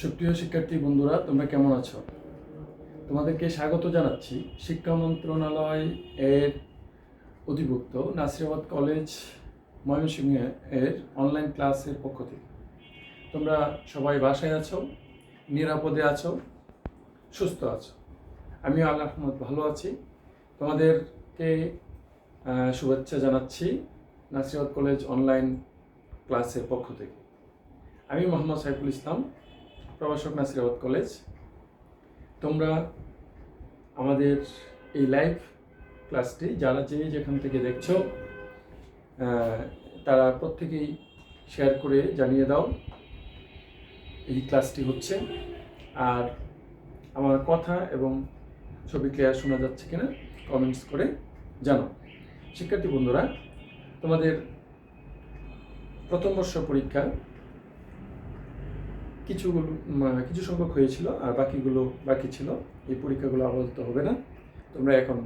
সুপ্রিয় শিক্ষার্থী বন্ধুরা, তোমরা কেমন আছো? তোমাদেরকে স্বাগত জানাচ্ছি শিক্ষা মন্ত্রণালয় এর অধিভুক্ত নাসিরাবাদ কলেজ ময়মনসিংহ এর অনলাইন ক্লাসের পক্ষ থেকে। তোমরা সবাই বাসায় আছো, নিরাপদে আছো, সুস্থ আছো। আমিও আল্লাহর রহমত ভালো আছি। তোমাদেরকে শুভেচ্ছা জানাচ্ছি নাসিরাবাদ কলেজ অনলাইন ক্লাসের পক্ষ থেকে। আমি মোহাম্মদ সাইফুল ইসলাম, প্রভাষক, নাসিরাবাদ কলেজ। তোমরা আমাদের এই লাইভ ক্লাসটি যারা যেখান থেকে দেখছো তারা প্রত্যেকেই শেয়ার করে জানিয়ে দাও এই ক্লাসটি হচ্ছে। আর আমার কথা এবং ছবি ক্লিয়ার শোনা যাচ্ছে কিনা কমেন্টস করে জানাও। শিক্ষার্থী বন্ধুরা, তোমাদের প্রথম বর্ষ পরীক্ষা কিছু সংখ্যক হয়েছিল, আর বাকিগুলো বাকি ছিল। এই পরীক্ষাগুলো আপাতত হবে না। তোমরা এখন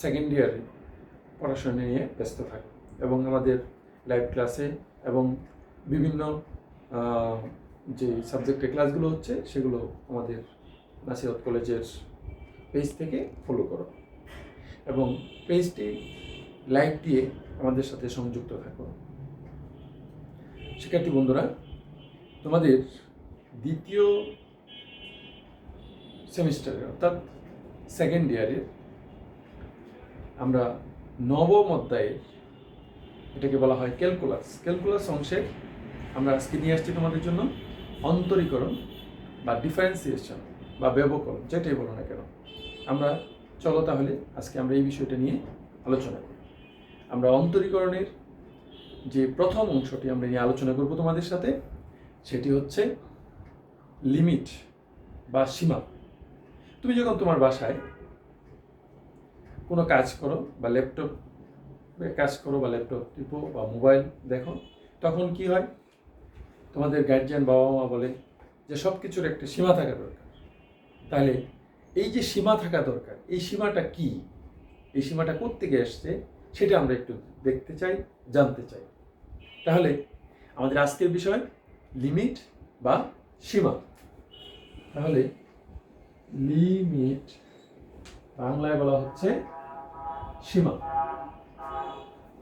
সেকেন্ড ইয়ারে পড়াশোনা নিয়ে ব্যস্ত থাকো এবং আমাদের লাইভ ক্লাসে এবং বিভিন্ন যে সাবজেক্টের ক্লাসগুলো হচ্ছে সেগুলো আমাদের নাসিরাবাদ কলেজের পেজ থেকে ফলো করো এবং পেজটি লাইক দিয়ে আমাদের সাথে সংযুক্ত থাকো। শিক্ষার্থী বন্ধুরা, তোমাদের দ্বিতীয় সেমিস্টারে অর্থাৎ সেকেন্ড ইয়ারে আমরা নবম অধ্যায়ের, এটাকে বলা হয় ক্যালকুলাস অংশের আমরা আজকে নিয়ে আসছি তোমাদের জন্য অন্তরীকরণ বা ডিফারেন্সিয়েশন বা ব্যবকলন, যেটাই বলো না কেন। আমরা চলো তাহলে আজকে আমরা এই বিষয়টা নিয়ে আলোচনা করি। আমরা অন্তরীকরণের যে প্রথম অংশটি আমরা নিয়ে আলোচনা করব তোমাদের সাথে, সেটি হচ্ছে লিমিট বা সীমা। তুমি যখন তোমার বাসায় কোনো কাজ করো বা ল্যাপটপে কাজ করো বা ল্যাপটপ টিপো বা মোবাইল দেখো, তখন কি হয়? তোমাদের গার্জিয়ান বাবা মা বলে যে সব কিছুর একটা সীমা থাকা দরকার। তাহলে এই যে সীমা থাকা দরকার, এই সীমাটা কি, এই সীমাটা কোত্থেকে আসছে সেটা আমরা একটু দেখতে চাই, জানতে চাই। তাহলে আমাদের আজকের বিষয় লিমিট বা সীমা। তাহলে লিমিট বাংলায় বলা হচ্ছে সীমা।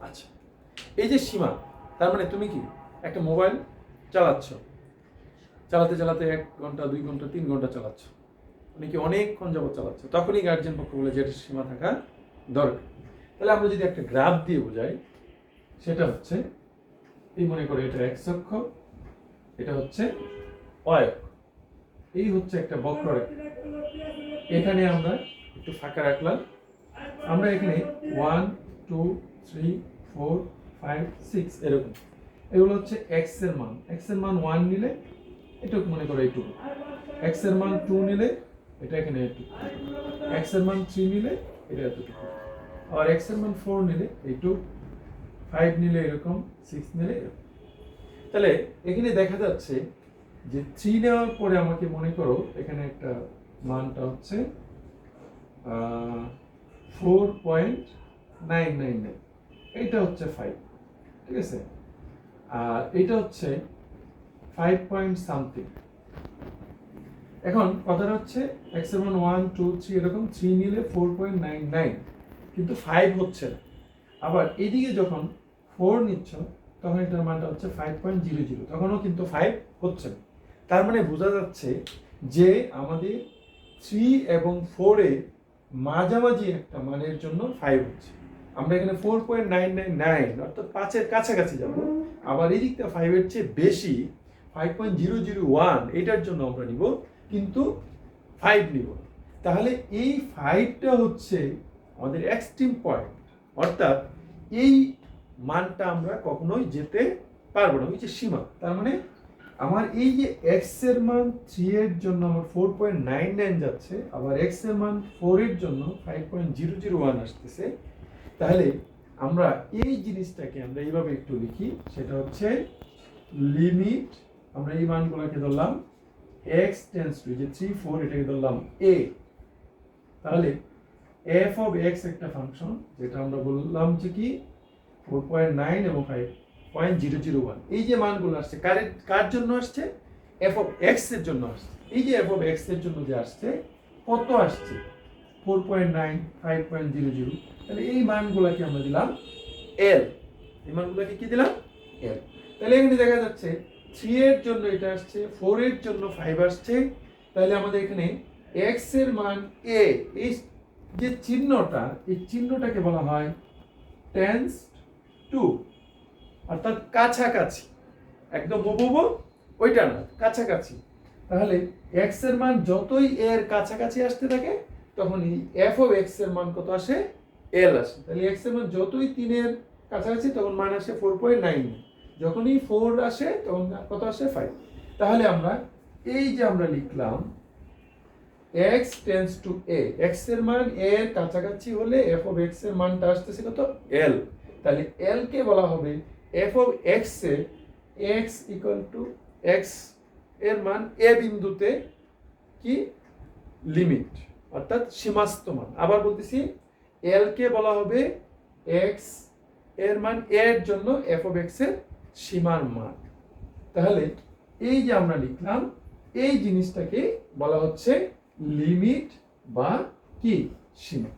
আচ্ছা, এই যে সীমা, তার মানে তুমি কি একটা মোবাইল চালাতে 1 ঘন্টা 2 ঘন্টা 3 ঘন্টা চালাচ্ছ, মানে কি অনেকক্ষণ যাবত চালাচ্ছ, তখনই গার্জিয়ান পক্ষ বলে যে এটা সীমা থাকা দরকার। তাহলে আমরা যদি একটা গ্রাফ দিয়ে বোঝাই, সেটা হচ্ছে এই মনে করে এটা x অক্ষ, এটা হচ্ছে y অক্ষ, এই হচ্ছে একটা বক্ররেখা। এখানে আমরা একটু ফাঁকা রাখলাম, আমরা এখানে 1 2 3 4 5 6 এরকম, এগুলো হচ্ছে x এর মান 1 নিলে এটুকু মনে করো এইটুকু, x এর মান 2 নিলে এটা এখানে এটুকু, x এর মান 3 নিলে এটা এতটুকু, আর x এর মান 4 নিলে এইটুকু, 5 নিলে এরকম, 6 নিলে এরকম। তাহলে এখানে দেখা যাচ্ছে যে 3 নেওয়ার পরে আমাকে মনে করো এখানে একটা মানটা হচ্ছে 4.999, এইটা হচ্ছে 5, ঠিক আছে, আর এটা হচ্ছে 5 পয়েন্ট সামথিং। এখন কথাটা হচ্ছে x এর মান 1 2 3 এরকম, 3 নিলে 4.99, কিন্তু 5 হচ্ছে না। আবার এদিকে যখন 4 নিচ্ছ তখন এটার মানটা হচ্ছে 5.00, তখনও কিন্তু 5 হচ্ছে না। তার মানে বোঝা যাচ্ছে যে আমাদের 3 এবং 4 এর মাঝামাঝি একটা মানের জন্য 5 হচ্ছে। আমরা এখানে 4.999 অর্থাৎ 5 এর কাছাকাছি যাব, আবার এই দিকটা 5 এর চেয়ে বেশি 5.001 এটার জন্য আমরা নিব, কিন্তু 5 নিব। তাহলে এই 5টা হচ্ছে আমাদের এক্সট্রিম পয়েন্ট, অর্থাৎ এই মানটা আমরা কখনোই যেতে পারবো না, ওই যে সীমা। তার মানে আমার এই যে x এর মান 3 এর জন্য আমার 4.99 যাচ্ছে, আবার x এর মান 4 এর জন্য 5.001 আসতেছে। তাহলে আমরা এই জিনিসটাকে আমরা এইভাবে একটু লিখি, সেটা হচ্ছে লিমিট। আমরা এই মানগুলোকে ধরলাম x টেন্ডস টু, যে 3 4 এটাকে ধরলাম a। তাহলে f অফ x একটা ফাংশন, যেটা আমরা বললাম যে কি 4.9 এবং 5.001, এই যে মানগুলো আসছে কার জন্য আসছে? এফ অফ এক্স এর জন্য আসছে। এই যে এফ অফ এক্স এর জন্য যে আসছে, কত আসছে? 4.9, 5.00। তাহলে এই মানগুলোকে আমরা দিলাম এল। এই মানগুলোকে কি দিলাম? এল। তাহলে এখানে দেখা যাচ্ছে 3 এর জন্য এটা আসছে, 4 এর জন্য 5 আসছে। তাহলে আমাদের এখানে এক্স এর মান এ, এই যে চিহ্নটা, এই চিহ্নটাকে বলা হয় টেন্স টু, অর্থাৎ কাছাকাছি, একদম হুবহু ওইটা না, কাছাকাছি। তাহলে এক্স এর মান যতই এর কাছাকাছি আসতে থাকে তখনই এফ অফ এক্স এর মান কত আসে? এল আসে। তাহলে এক্স এর মান যতই 3 এর কাছাকাছি তখন মান আসে 4.9। যখনই 4 আসে তখন কত আসে? 5। তাহলে আমরা এই যে আমরা লিখলাম x tends two a, x এর মান a এর কাছাকাছি হলে f অফ x এর মানটা আসতেছে কত? l। তাহলে l কে বলা হবে f of x A x equal to x এর মান a বিন্দুতে কি লিমিট, অর্থাৎ সীমাস্থ মান। আবার বলতেছি l কে বলা হবে x এর মান a এর জন্য f অফ x এর সীমার মান। তাহলে এই যে আমরা লিখলাম, এই জিনিসটাকে বলা হচ্ছে লিমিট বা কি সীমা।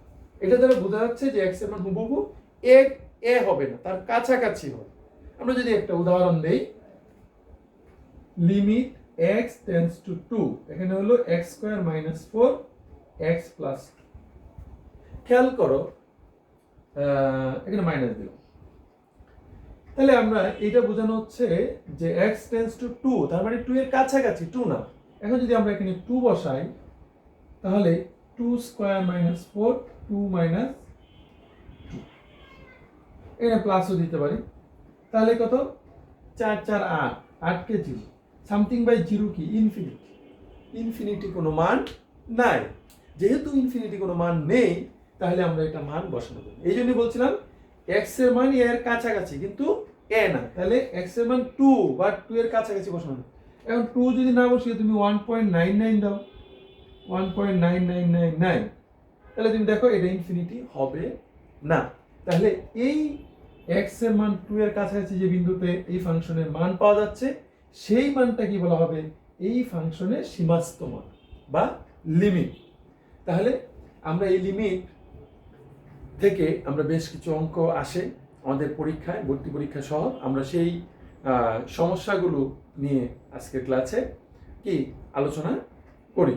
এটা দ্বারা বোঝা যাচ্ছে যে x এর মান হুবহু a হবে না, তার কাছাকাছি হবে। আমরা যদি একটা উদাহরণ দেই, লিমিট x টেন্স টু 2, এখানে হলো x square minus 4 x plus 2। খেয়াল করো, এখানে মাইনাস দিলাম। তাহলে আমরা এটা বোঝানো হচ্ছে যে x টেন্স টু 2, তার মানে 2 এর কাছাকাছি, 2 না। এখন যদি আমরা এখানে 2 বসাই, তাহলে 2 স্কয়ার মাইনাস 4, 2 মাইনাস 2, এখানে প্লাসও দিতে পারি। তাহলে কত? 4 4 8, 8 কে 0, সামথিং বাই 0 কি? ইনফিনিটি। ইনফিনিটি কোনো মান নাই। যেহেতু ইনফিনিটি কোনো মান নেই, তাহলে আমরা এটা মান বসানো করি। এই জন্য বলছিলাম x এর মান এর কাছাকাছি কিন্তু a না। তাহলে x এর মান 2 বা 2 এর কাছাকাছি বসানো। এখন 2 যদি না বসিয়ে তুমি 1.99 দাও, 1.9999, তাহলে তুমি দেখো এটা ইনফিনিটি হবে না। তাহলে এই x এর মান 2 এর কাছাকাছি যে বিন্দুতে এই ফাংশনের মান পাওয়া যাচ্ছে, সেই মানটা কি বলা হবে? এই ফাংশনের সীমাস্থ মান বা লিমিট। তাহলে আমরা এই লিমিট থেকে আমরা বেশ কিছু অঙ্ক আসে আমাদের পরীক্ষায়, ভর্তি পরীক্ষা সহ, আমরা সেই সমস্যাগুলো নিয়ে আজকের ক্লাসে কি আলোচনা করি।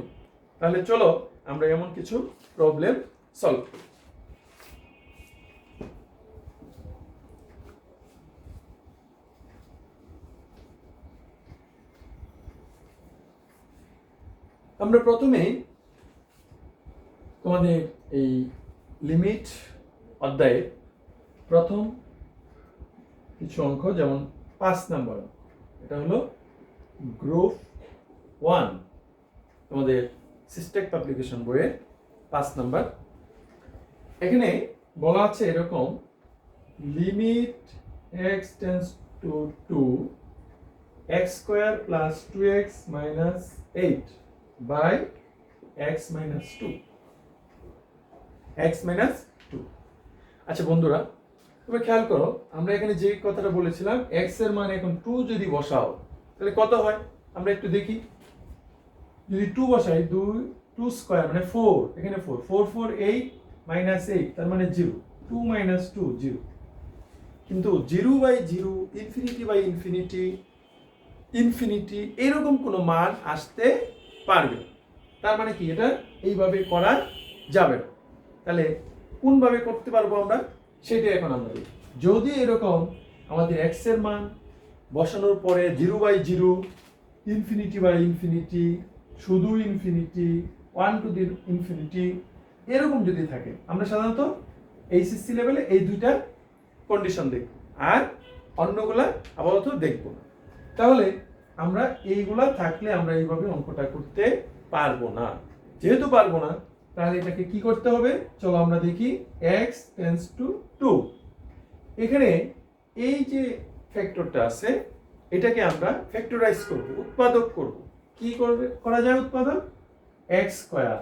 তাহলে চলো আমরা এমন কিছু প্রবলেম সলভ করি। আমরা প্রথমে তোমাদের এই লিমিট অধ্যায়ের প্রথম কিছু অঙ্ক, যেমন 5 নম্বর, এটা হলো গ্রুপ 1 তোমাদের সিস্টেক পাবলিকেশন বইয়ের 5 নম্বর। এখানে বলা আছে এরকম, limit x tends to 2, x square plus 2x minus 8 by x minus 2, x minus 2। আচ্ছা বন্ধুরা, তুমি খেয়াল করো, আমরা এখানে যে কথাটা বলেছিলাম x এর মান এখন 2 যদি বসাও তাহলে কত হয় আমরা একটু দেখি। যদি 2 বসাই, 2 স্কয়ার মানে 4, এখানে 4 4 4 8 মাইনাস 8, তার মানে 0, 2 মাইনাস 2 0। কিন্তু 0 by 0, infinity by infinity, infinity এরকম কোনো মান আসতে পারবে। তার মানে কি এটা এইভাবে করা যাবে না। তাহলে কোনভাবে করতে পারবো আমরা, সেটাই এখন আমরা দেখি। যদি এরকম আমাদের x এর মান বসানোর পরে 0 বাই 0, ইনফিনিটি বাই ইনফিনিটি, শুধু ইনফিনিটি, 1 টু দি ইনফিনিটি, এরকম যদি থাকে, আমরা সাধারণত এইচএসসি লেভেলে এই দুইটা কন্ডিশন দেখব, আর অন্যগুলা আপাতত দেখব না। তাহলে আমরা এইগুলা থাকলে আমরা এইভাবে অঙ্কটা করতে পারবো না। যেহেতু পারবো না, তাহলে এটাকে কি করতে হবে? চলো আমরা দেখি। x টেন্স টু 2, এখানে এই যে ফ্যাক্টরটা আছে, এটাকে আমরা ফ্যাক্টরাইজ করব, উৎপাদক করব। কি করবে করা যায় উৎপাদক? x square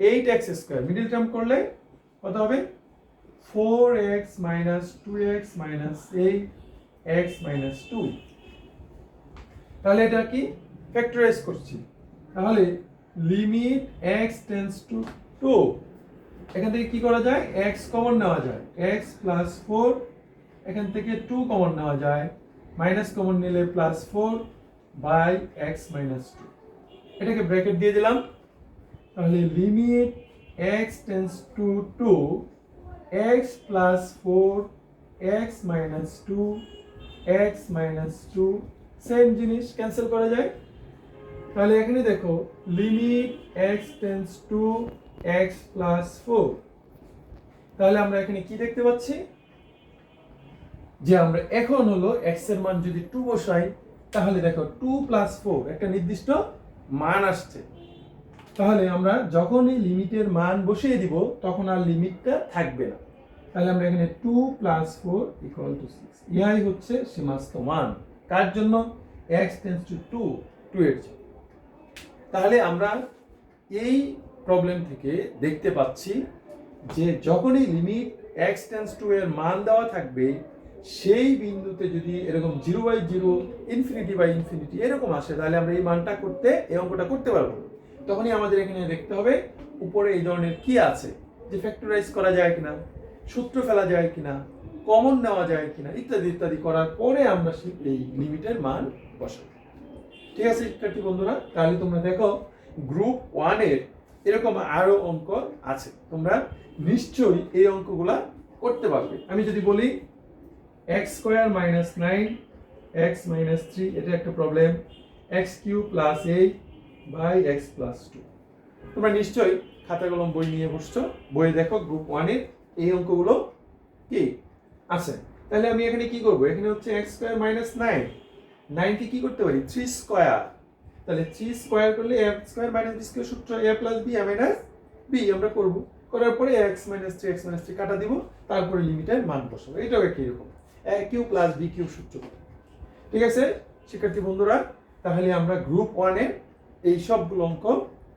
8x square, middle term করলে কত হবে? 4x minus 2x minus 8x minus 2। তাহলে এটা কি ফ্যাক্টরাইজ করছি, তাহলে লিমিট এক্স টেন্স টু 2, এখান থেকে কি করা যায়, এক্স কমন নেওয়া যায়, এক্স প্লাস 4, এখান থেকে 2 কমন নেওয়া যায়, মাইনাস কমন নিলে প্লাস 4 বাই এক্স মাইনাস 2, এটাকে ব্র্যাকেট দিয়ে দিলাম। তাহলে limit x tends to 2, x plus 4 x minus 2 x minus 2, same জিনিস ক্যান্সেল করা যায়। তাহলে এখানে দেখো limit x tends two x plus 4, তাহলে আমরা এখানে কি দেখতে পাচ্ছি, যে আমরা এখন হলো এক্স এর মান যদি 2 বসাই, তাহলে দেখো 2 প্লাস 4 একটা নির্দিষ্ট মান আসছে। তাহলে আমরা যখন এই লিমিটের মান বসিয়ে দিব তখন আর লিমিটটা থাকবে না। তাহলে আমরা এখানে 2 প্লাস 4 ইকুয়াল টু 6, ইহাই হচ্ছে সীমাস্থ মান কার জন্য, x টেন্স টু 2 এর জন্য। তাহলে আমরা এই প্রবলেম থেকে দেখতে পাচ্ছি যে যখনই লিমিট x টেন্স টু এর মান দেওয়া থাকবে, সেই বিন্দুতে যদি এরকম 0/0 ইনফিনিটি এরকম আসে, তাহলে আমরা এই মানটা করতে, এই অঙ্কটা করতে পারবো। তখনই আমাদের এখানে দেখতে হবে উপরে এই ধরনের কি আছে, যে ফ্যাক্টরাইজ করা যায় কিনা, সূত্র ফেলা যায় কিনা, কমন নেওয়া যায় কিনা, ইত্যাদি ইত্যাদি করার পরে আমরা এই লিমিটের মান বসাবো। ঠিক আছে শিক্ষার্থী বন্ধুরা, তাহলে তোমরা দেখো গ্রুপ 1 এর এরকম আরো অঙ্ক আছে, তোমরা নিশ্চয়ই এই অঙ্কগুলা করতে পারবে। আমি যদি বলি x square minus 9 x minus 3, এটা একটা problem, x cube plus 8 by x plus 2, তোমরা নিশ্চয়ই খাতা কলম বই নিয়ে বসছো, বইয়ে দেখো গ্রুপ 1 এর এই অঙ্কগুলো কি আছে। তাহলে আমি এখানে কি করব, এখানে হচ্ছে x স্কয়ার মাইনাস 9, 9 কে কি করতে পারি 3 স্কয়ার, তাহলে 3 স্কয়ার করলে a square minus b square সূত্র a plus b a minus b আমরা করব, করার পরে x মাইনাস 3 কাটা দিব, তারপরে লিমিটের মান বসাবো। এটাও একই রকম a cube plus b cube সূত্র। ঠিক আছে শিক্ষার্থী বন্ধুরা, তাহলে আমরা গ্রুপ 1 এর এই সবগুলো অঙ্ক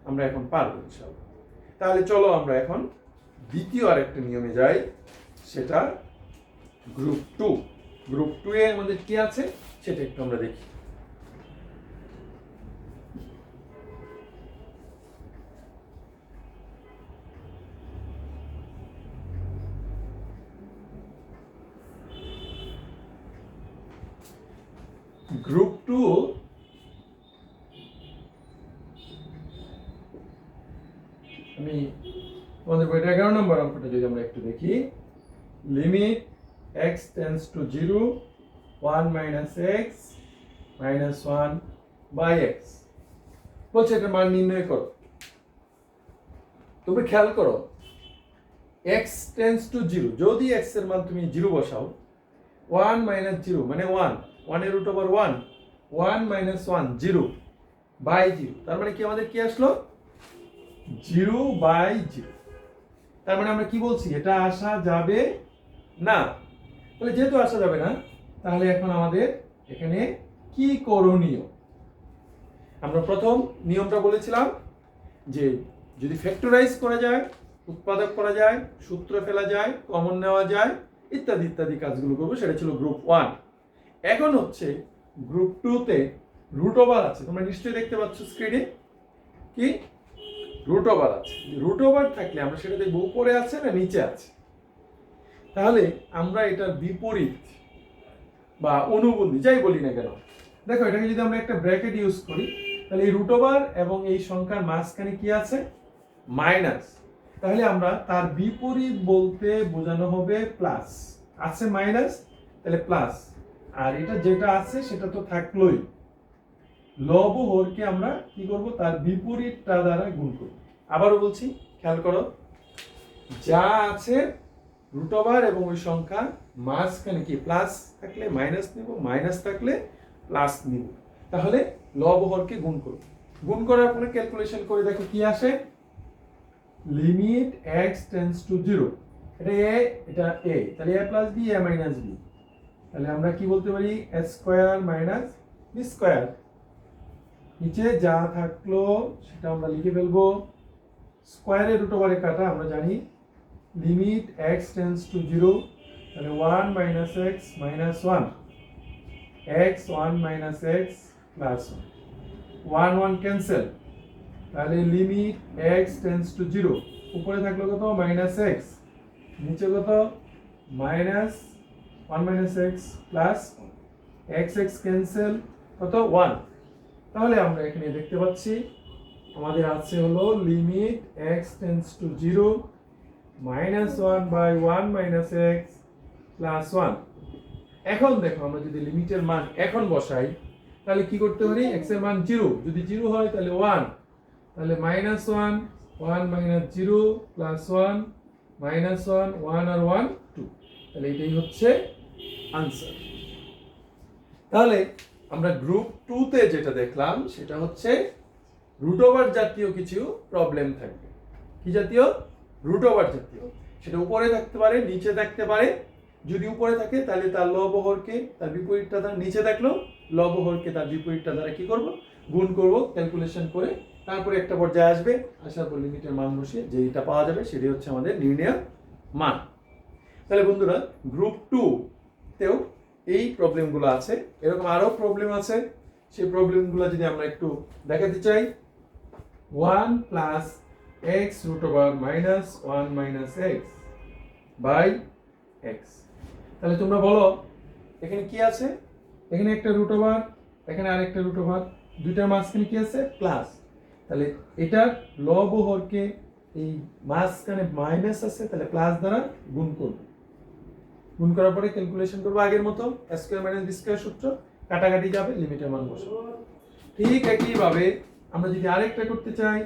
আমরা এখন পারবো ইনশাআল্লাহ। তাহলে চলো আমরা এখন দ্বিতীয় আরেকটা নিয়মে যাই, সেটা গ্রুপ 2। গ্রুপ 2 এ আমাদের কি আছে সেটা একটু আমরা দেখি। গ্রুপ 2 আমি আমাদের বইটা 11 নম্বর অঙ্কটা যদি আমরা একটু দেখি, limit x tends to 0 1 minus x minus 1 by x, বলছে এটা মান নির্ণয় করো। তুমি খেয়াল করো x টেন্স টু 0, যদি x এর মান তুমি 0 বসাও, 1 মাইনাস 0 মানে 1 এর রুট ওভার 1 মাইনাস 1 0 বাই 0, তার মানে কি আমাদের কি আসলো 0 বাই 0। তার মানে আমরা কি বলছি, এটা আসা যাবে না। তাহলে যেহেতু আসা যাবে না, তাহলে এখন আমাদের এখানে কি করণীয়, আমরা প্রথম নিয়মটা বলেছিলাম যে যদি ফ্যাক্টরাইজ করা যায়, উৎপাদক করা যায়, সূত্র ফেলা যায়, কমন নেওয়া যায়, ইত্যাদি ইত্যাদি কাজগুলো করবো, সেটা ছিল গ্রুপ 1। এখন হচ্ছে গ্রুপ 2 তে রুট ওভার আছে, তোমরা নিশ্চয়ই দেখতে পাচ্ছ স্ক্রিনে কি রুট ওভার আছে। রুট ওভার থাকলে আমরা সেটা দেখবো উপরে আছে না নিচে আছে। তাহলে আমরা এটার বিপরীত বা অনুবন্ধী যাই বলি না কেন, দেখো এটাকে যদি আমরা একটা ব্র্যাকেট ইউজ করি, তাহলে এই রুট ওভার এবং এই সংখ্যার মাঝখানে কি আছে মাইনাস, তাহলে আমরা তার বিপরীত বলতে বোঝানো হবে প্লাস, আছে মাইনাস তাহলে প্লাস, আর এটা যেটা আছে সেটা তো থাকলোই, লব ও হরকে আমরা কি করব তার বিপরীতটা দ্বারা গুণ করব। আবারও বলছি খেয়াল করো, যা আছে রুট ওভার এবং ওই সংখ্যা মাঝখানে কি প্লাস থাকলে মাইনাস নেব, মাইনাস থাকলে প্লাস নিব, তাহলে লব ও হরকে গুণ করব। গুণ করার পরে ক্যালকুলেশন করে দেখো কি আসে, লিমিট x টেন্স টু 0, এটা a এটা a, তাহলে a plus b a minus b, তাহলে আমরা কি বলতে পারি a square minus b square, নিচে যা থাকলো সেটা আমরা লিখে ফেলবো, স্কয়ারের রুট ওভারে কাটা আমরা জানি, লিমিট x টেন্স টু 0, তাহলে 1 minus x minus 1 x 1 minus x plus 1, one one cancel, তাহলে লিমিট x টেন্ডস টু 0, উপরে থাকলো কত মাইনাস এক্স, নিচে কত minus 1 minus x plus x x cancel কত 1। তাহলে আমরা এখানে দেখতে পাচ্ছি আমাদের আছে হলো limit x tends to 0 minus 1 by 1 minus x plus 1। এখন দেখো আমরা যদি লিমিটের মান এখন বসাই তাহলে কি করতে পারি, x এর মান 0, যদি 0 হয় তাহলে 1, তাহলে মাইনাস 1 1 মাইনাস 0 প্লাস 1 মাইনাস 1 1 আর 1 2, তাহলে এটাই হচ্ছে আনসার। তাহলে আমরা গ্রুপ 2 তে যেটা দেখলাম সেটা হচ্ছে রুট ওভার জাতীয় কিছু প্রবলেম থাকবে। কি জাতীয়? রুট ওভার জাতীয়। সেটা উপরে থাকতে পারে, নিচে থাকতে পারে। যদি উপরে থাকে তাহলে তার লব হরকে তার বিপরীতটা দ্বারা, নিচে থাকলো লব হরকে তার বিপরীতটা দ্বারা কি করব, গুণ করব ক্যালকুলেশন করে। তারপরে একটা পর্যায়ে আসবে, আসার পর লিমিটের মান বসিয়ে যেটা পাওয়া যাবে সেটাই হচ্ছে আমাদের নির্ণয় মান। তাহলে বন্ধুরা গ্রুপ 2 তেও এই প্রবলেমগুলো আছে, এরকম আরো প্রবলেম আছে। সেই প্রবলেমগুলো যদি আমরা একটু দেখাতে চাই, 1 plus x root over minus 1 minus x by x. তাহলে তোমরা বলো এখানে কি আছে, এখানে একটা রুট ওভার, এখানে আরেকটা রুট ওভার, দুইটার মাঝখানে কি আছে প্লাস, তাহলে এটার লব হরকে এই মাঝখানে মাইনাস আছে তাহলে প্লাস দ্বারা গুণ করব, গুণ করার পরে ক্যালকুলেশন করব আগের মতো a square minus b square সূত্র, কাটাকাটি যাবে, লিমিটের মান বসাবো। ঠিক একই ভাবে আমরা যদি আরেকটা করতে চাই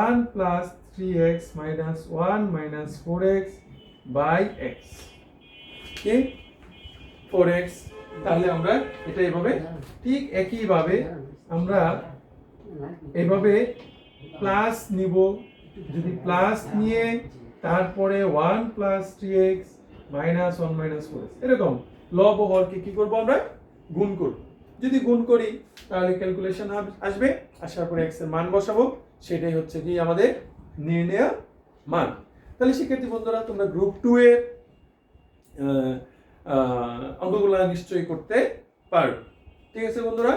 1 plus 3x minus 1 minus 4x by x, কি 4x, তাহলে আমরা এটা এইভাবে ঠিক একই ভাবে আমরা এইভাবে প্লাস নিব। যদি প্লাস নিয়ে তারপরে 1 plus 3x minus 1 minus 4x, এরকম লব ও হরকে কি করব আমরা গুণ করব। যদি গুণ করি তাহলে ক্যালকুলেশন আসবে, আসার পরে x এর মান বসাবো, সেটাই হচ্ছে কি আমাদের নির্ণয় মান। তাহলে শিক্ষার্থী বন্ধুরা তোমরা গ্রুপ 2 এর অঙ্কগুলো নিশ্চয়ই করতে পারবে। ঠিক আছে বন্ধুরা?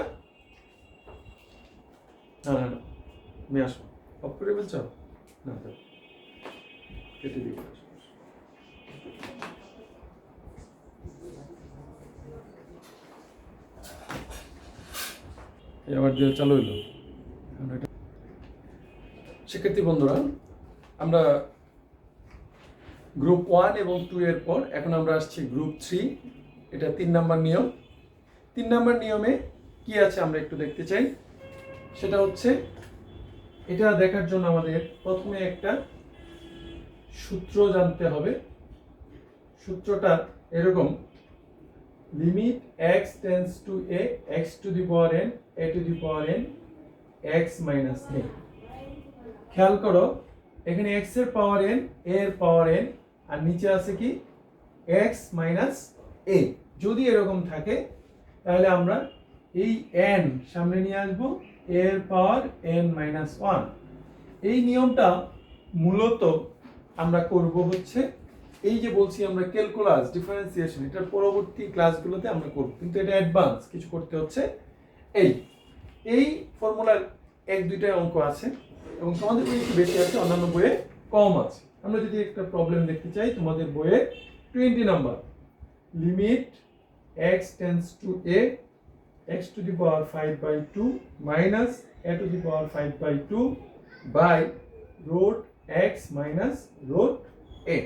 না না না আমি আসবো, অফ করে বলছ না, কেটে দিই। আবার দিয়ে চালু হইলো। শিক্ষার্থী বন্ধুরা আমরা গ্রুপ 1 এবং 2 এর পর এখন আমরা আসছি গ্রুপ 3, এটা 3 নাম্বার নিয়ম। 3 নাম্বার নিয়মে কি আছে আমরা একটু দেখতে চাই। সেটা হচ্ছে এটা দেখার জন্য আমাদের প্রথমে একটা সূত্র জানতে হবে। সূত্রটা এরকম, limit x tends to a x to the power n a to the power n x minus a। খেয়াল করো এখানে x এর পাওয়ার n, a এর পাওয়ার n, আর নিচে আছে কি x মাইনাস a। যদি এরকম থাকে তাহলে আমরা এই n সামনে নিয়ে আসবো, a এর পাওয়ার n মাইনাস 1। এই নিয়মটা মূলত আমরা করব হচ্ছে এই যে বলছি আমরা ক্যালকুলাস ডিফারেন্সিয়েশন, এটার পরবর্তী ক্লাসগুলোতে আমরা করব, কিন্তু এটা অ্যাডভান্স কিছু করতে হচ্ছে। এই ফর্মুলার 1-2টা অঙ্ক আছে এবং তোমাদের বইয়ে একটু বেশি আছে, অন্যান্য বইয়ে কম আছে। আমরা যদি একটা প্রবলেম দেখতে চাই তোমাদের বইয়ে 20 number, limit x tends to a x to the power 5/2 minus a to the power 5/2 by root x minus root a।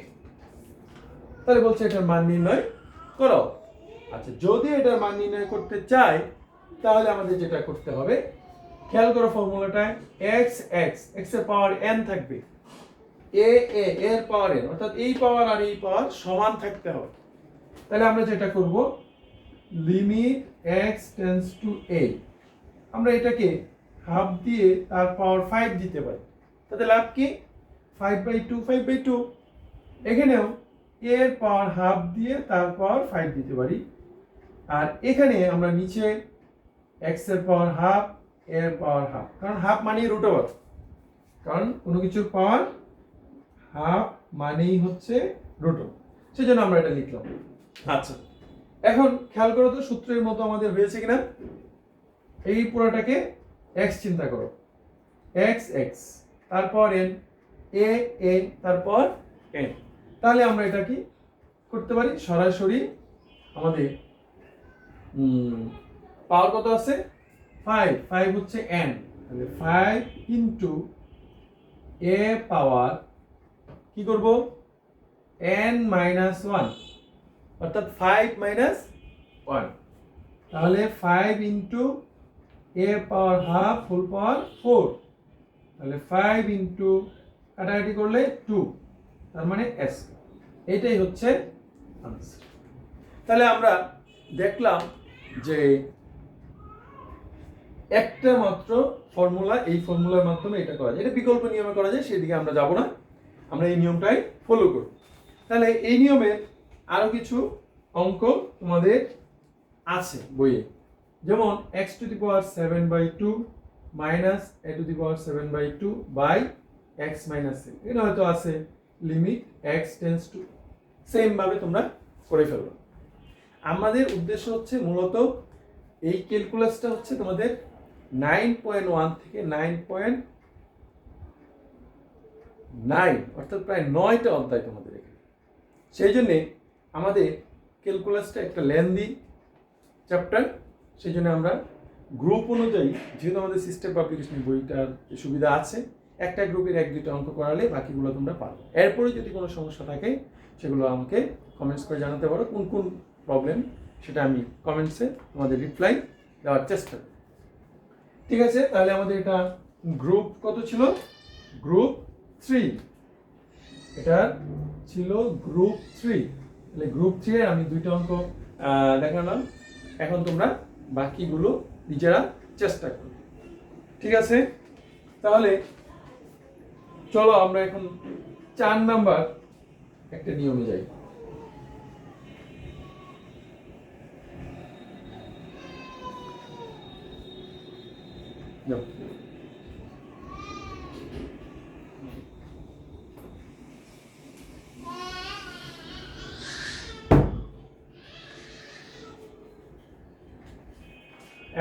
তাহলে বলছে এটার মান নির্ণয় করো। আচ্ছা, যদি এটার মান নির্ণয় করতে চাই তাহলে আমাদের যেটা করতে হবে, খেয়াল করো ফর্মুলাটায় x এর পাওয়ার n থাকবে, a এর পাওয়ার n, অর্থাৎ এই পাওয়ার আর এই পাওয়ার সমান থাকতে হবে। তাহলে আমরা যেটা করব, limit x tends to a, আমরা এটাকে হাফ দিয়ে তার পাওয়ার 5 দিতে পারি, তাতে লাভ কি 5/2 এখানেও a এর পাওয়ার হাফ দিয়ে তার পাওয়ার 5 দিতে পারি। আর এখানে আমরা নিচে x এর পাওয়ার হাফ, a এর পাওয়ার হাফ, কারণ হাফ মানেই রুট ওভার, কারণ কোনো কিছুর পাওয়ার হাফ মানেই হচ্ছে রুট ওভার, সেজন্য আমরা এটা লিখলাম। আচ্ছা, এখন খেয়াল করো তো সূত্রের মতো আমাদের হয়েছে কিনা। এই পুরোটাকে এক্স চিন্তা করো, এক্স এক্স, তারপর এন, এ তারপর এন। তাহলে আমরা এটা কি করতে পারি, সরাসরি আমাদের পাওয়ার কত আছে 5, 5 হচ্ছে n, তাহলে 5 ইনটু a পাওয়ার কি করব n মাইনাস 1, অর্থাৎ 5 মাইনাস 1, তাহলে 5 into a power half whole power 4, তাহলে 5 ইনটু কাটাকাটি করলে 2, তার মানে s। এটাই হচ্ছে আনসার। তাহলে আমরা দেখলাম যে একটা মাত্র ফর্মুলা, এই ফর্মুলার মাধ্যমে এটা করা যায়, এটা বিকল্প নিয়মে করা যায়, সেদিকে আমরা যাব না, আমরা এই নিয়মটাই ফলো করব। তাহলে এই নিয়মের আরো কিছু অঙ্ক তোমাদের আছে বইয়ে, যেমন x to the power 7/2 minus a to the power 7/2 by x minus a, এটা হয়তো আছে limit x tends to, same ভাবে তোমরা করে ফেলবে। আমাদের উদ্দেশ্য হচ্ছে মূলত এই ক্যালকুলাসটা হচ্ছে তোমাদের 9.1 থেকে 9.9, অর্থাৎ প্রায় 9টা অধ্যায় তোমাদের এখানে। সেই জন্যে আমাদের ক্যালকুলাসটা একটা লেন্দি চ্যাপ্টার, সেই জন্য আমরা গ্রুপ অনুযায়ী, যেহেতু আমাদের সিস্টেম পাবলিকেশন বইটার সুবিধা আছে, একটা গ্রুপের 1-2টা অঙ্ক করালে বাকিগুলো তোমরা পারো। এরপরে যদি কোনো সমস্যা থাকে সেগুলো আমাকে কমেন্টস করে জানাতে পারো, কোন কোন প্রবলেম সেটা আমি কমেন্টসে তোমাদের রিপ্লাই দেওয়ার চেষ্টা করি। ঠিক আছে, তাহলে আমাদের এটা গ্রুপ কত ছিল, গ্রুপ 3, এটা ছিল গ্রুপ 3। তাহলে গ্রুপ 3 এর আমি 2টা অঙ্ক দেখালাম, এখন তোমরা বাকিগুলো নিজেরা চেষ্টা করো। ঠিক আছে, তাহলে চলো আমরা এখন 4 নাম্বার একটা নিয়মে যাই।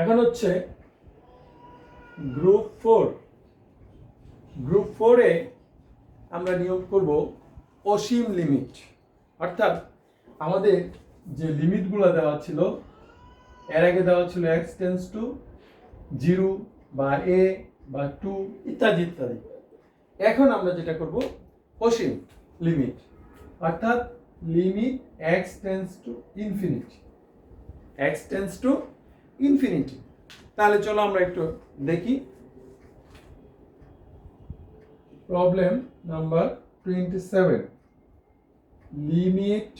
এখন হচ্ছে গ্রুপ 4। গ্রুপ 4 এ আমরা নিয়োগ করব অসীম লিমিট, অর্থাৎ আমাদের যে লিমিটগুলো দেওয়া ছিল, এর আগে দেওয়া ছিল x টেন্ডস টু 0 বা a বা 2 ইত্যাদি ইত্যাদি। এখন আমরা যেটা করব অসীম লিমিট, অর্থাৎ limit x tends to infinity, x tends to infinity. তাহলে চলো আমরা একটু দেখি problem number 27, limit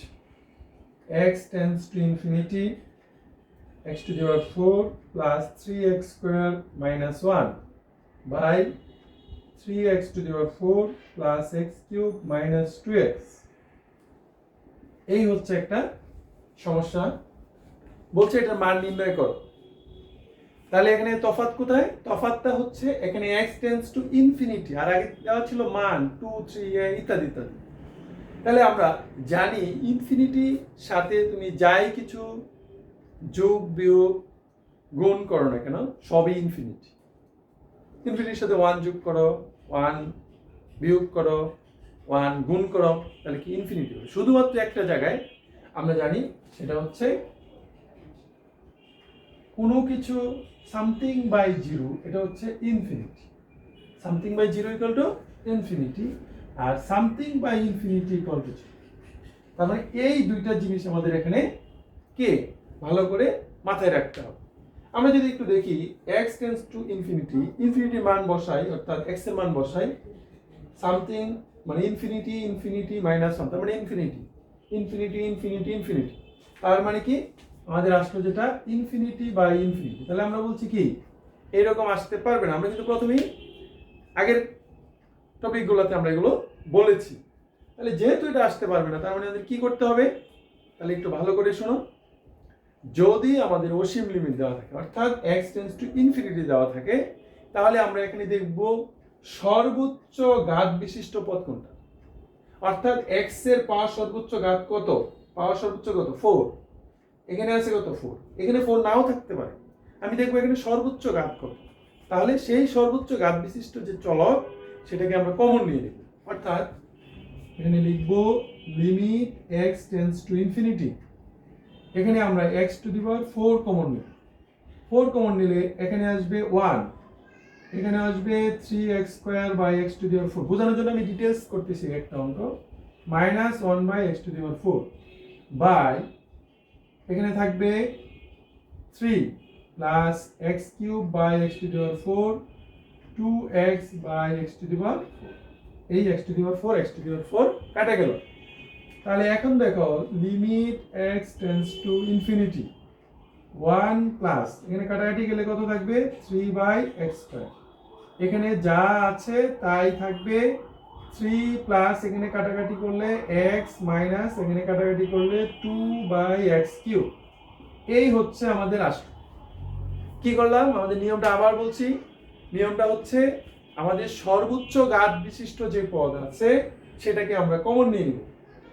x tends to infinity x to the power 4 plus 3x square minus 1 by 3x to the power 4 plus x cube minus 2x। এই হচ্ছে একটা সমস্যা, বলছে এটা মান নির্ণয় করো। তাহলে এখানে তফাৎ কোথায়, তফাৎটা হচ্ছে এখানে x টেন্ডস টু ইনফিনিটি, আর আগে দেওয়া ছিল মান 2 3 ইত্যাদি ইত্যাদি। তাহলে আমরা জানি ইনফিনিটি সাথে তুমি যাই কিছু যোগ বিয়োগ গুণ করো না কেন, সবই ইনফিনিটি। ইনফিনিটির সাথে 1 যোগ করো, 1 বিয়োগ করো, 1 গুণ করো, তাহলে কি ইনফিনিটি হবে। শুধুমাত্র একটা জায়গায় আমরা জানি, সেটা হচ্ছে কোনো কিছু সামথিং বাই 0, এটা হচ্ছে infinity. Something by 0 equal to infinity, আর something by infinity equal to 0। তার মানে এই দুইটা জিনিস আমাদের এখানে কে ভালো করে মাথায় রাখতে হবে। আমরা যদি একটু দেখি x টেন্ডস টু ইনফিনিটি, ইনফিনিটির মান বসাই, অর্থাৎ x এর মান বসাই, সামথিং মানে ইনফিনিটি ইনফিনিটি মাইনাস 1, তার মানে ইনফিনিটি ইনফিনিটি ইনফিনিটি ইনফিনিটি, তার মানে কি আমাদের আসলো যেটা ইনফিনিটি বাই ইনফিনিটি। তাহলে আমরা বলছি কি এরকম আসতে পারবে না, আমরা কিন্তু প্রথমেই আগের টপিকগুলোতে আমরা এগুলো বলেছি। তাহলে যেহেতু এটা আসতে পারবে না, তার মানে আমাদের কি করতে হবে, তাহলে একটু ভালো করে শোনো। যদি আমাদের অসীম লিমিট দেওয়া থাকে, অর্থাৎ x টেন্ডস টু ইনফিনিটি দেওয়া থাকে, তাহলে আমরা এখানে দেখব সর্বোচ্চ ঘাত বিশিষ্ট পদ কোনটা, অর্থাৎ x এর পাওয়ার সর্বোচ্চ ঘাত কত, পাওয়ার সর্বোচ্চ কত 4, এখানে আছে কত 4, এখানে 4 নাও থাকতে পারে, আমি দেখবো এখানে সর্বোচ্চ ঘাত কত। তাহলে সেই সর্বোচ্চ ঘাত বিশিষ্ট যে চলক সেটাকে আমরা কমন নিয়ে নেব। অর্থাৎ এখানে লিখব limit x tends to infinity. এখানে আমরা x to the power 4 common নেব। 4 কমন নিলে এখানে আসবে 1, এখানে আসবে 3x square by x to the power 4। বোঝানোর জন্য আমি ডিটেইলস করতেছি একটা অঙ্ক, minus 1 by x to the power 4 by এখানে থাকবে 3 plus x cube by x to the power 4 2x by x to the power 4। এই x to the power 4 x to the power 4 কাটা গেল। তাহলে এখন দেখো limit x tends to infinity 1 plus এখানে কাটাকাটি গেলে কত থাকবে 3 বাই x স্কয়ার। এখানে যা আছে তাই থাকবে 3 প্লাস এখানে কাটাকাটি করলে x মাইনাস এখানে কাটাকাটি করলে 2 বাই x কিউব। এই হচ্ছে আমাদের আসল। কি করলাম, আমাদের নিয়মটা আবার বলছি। নিয়মটা হচ্ছে আমাদের সর্বোচ্চ ঘাত বিশিষ্ট যে পদ আছে সেটাকে আমরা কমন নিয়ে নিব।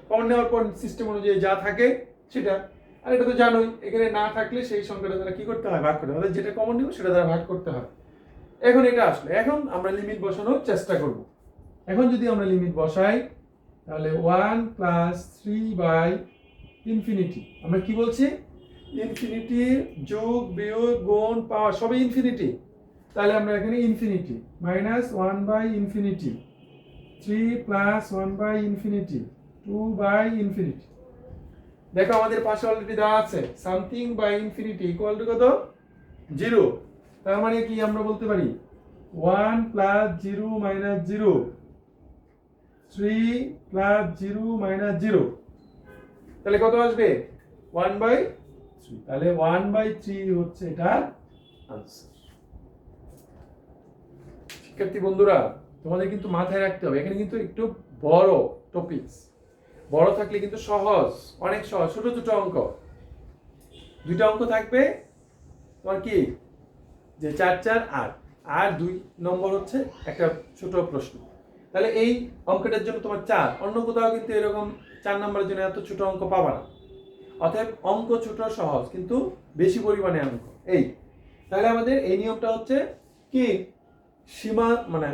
কমন নেওয়ার পর সিস্টেম অনুযায়ী যা থাকে সেটা, আর এটা তো জানোই এখানে না থাকলে সেই সংখ্যাটা দ্বারা কি করতে হয়, ভাগ করতে হয়। যেটা কমন নিব সেটা দ্বারা ভাগ করতে হয়। এখন এটা আসলে এখন আমরা লিমিট বসানোর চেষ্টা করব। এখন যদি আমরা লিমিট বসাই তাহলে 1 প্লাস 3 বাই ইনফিনিটি, আমরা কি বলছি ইনফিনিটি যোগ বিয়োগ গুণ পাওয়ার সবই ইনফিনিটি। তাহলে আমরা এখানে infinity minus 1 by infinity 3 plus 1 by infinity 2 by infinity. দেখো আমাদের পাশে অলরেডি দেওয়া আছে something by infinity equal to কত 0। তার মানে কি আমরা বলতে পারি 1 প্লাস 0 মাইনাস 0 3 প্লাস 0 মাইনাস 0। তাহলে কত আসবে 1 বাই 3। তাহলে 1 বাই 3 হচ্ছে এটার আনসার। শিক্ষার্থী বন্ধুরা তোমাদের কিন্তু মাথায় রাখতে হবে এখানে কিন্তু একটু বড় টপিকস, বড় থাকলে কিন্তু সহজ, অনেক সহজ। ছোট ছোট অঙ্ক, দুইটা অঙ্ক থাকবে তোমার কি যে 4 4 8 আর 2 নম্বর হচ্ছে একটা ছোট প্রশ্ন। তাহলে এই অঙ্কটার জন্য তোমার 4, অন্য কোথাও কিন্তু এরকম 4 নম্বরের জন্য এত ছোট অঙ্ক পাবা না। অতএব অঙ্ক ছোট সহজ কিন্তু বেশি পরিমাণে অঙ্ক এই। তাহলে আমাদের এই নিয়মটা হচ্ছে কি সীমা মানে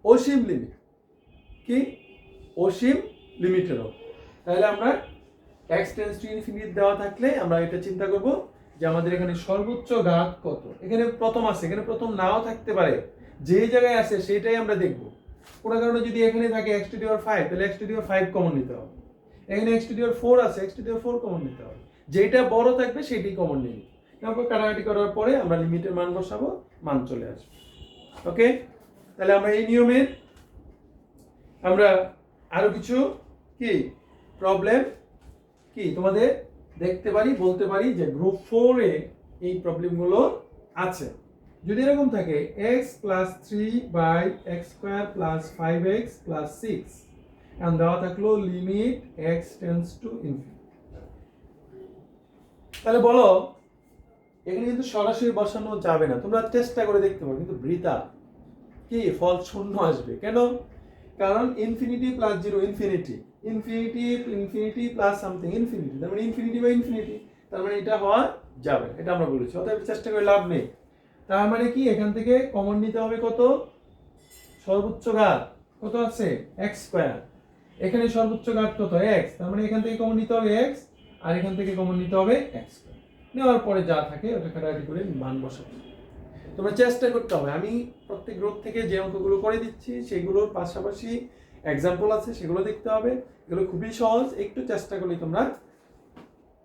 অসীম লিমিট, কি অসীম লিমিটেরও। তাহলে আমরা x টেন্ডস টু ইনফিনিটি দেওয়া থাকলে আমরা এটা চিন্তা করব যে আমাদের এখানে সর্বোচ্চ ঘাত কত। এখানে প্রথম আছে, এখানে প্রথম নাও থাকতে পারে, যে জায়গায় আছে সেটাই আমরা দেখব। কোনো কারণে যদি এখানে থাকে x টু দি পাওয়ার 5 তাহলে x to the power 5 common নিতে হবে। এখানে x টু দি পাওয়ার 4 আছে, x to the power 4 common নিতে হবে। যেটা বড় থাকবে সেটাই কমন নিয়ে নিব। তারপর কাটাকাটি করার পরে আমরা লিমিটের মান বসাবো, মান চলে আসবে। ওকে, তাহলে আমরা এই নিয়মের আমরা আরো কিছু কি প্রবলেম কি তোমাদের দেখতে পারি, বলতে পারি যে গ্রুপ 4 এ এই প্রবলেমগুলো আছে। যদি এরকম থাকে x plus 3 by x square plus 5x plus 6 and দেওয়া থাকলো limit x tends to infinity. তাহলে বলো এখানে কিন্তু সরাসরি বসানো যাবে না, তোমরা চেষ্টা করে দেখতে পারো, কিন্তু বৃথা কি ফল শূন্য আসবে। কেন? কারণ infinity plus 0 infinity, infinity infinity plus something infinity, তার মানে ইনফিনিটি বাই ইনফিনিটি, তার মানে এটা হওয়া যাবে, এটা আমরা বলেছি। অতএব চেষ্টা করে লাভ নেই। তার মানে কি এখান থেকে কমন নিতে হবে কত, সর্বোচ্চ ঘাত কত আছে x স্কয়ার। এখানে সর্বোচ্চ ঘাত কত x, তার মানে এখান থেকে কমন নিতে হবে x আর এখান থেকে কমন নিতে হবে x স্কয়ার। নেওয়ার পরে যা থাকে ওটা কাটাকাটি করে মান বসাবো। তোমরা চেষ্টা করতে হবে। আমি প্রত্যেক গ্রুপ থেকে যে অঙ্কগুলো করে দিচ্ছি সেগুলোর পাশাপাশি এক্সাম্পল আছে সেগুলো দেখতে হবে। এগুলো খুবই সহজ, একটু চেষ্টা করলে তোমরা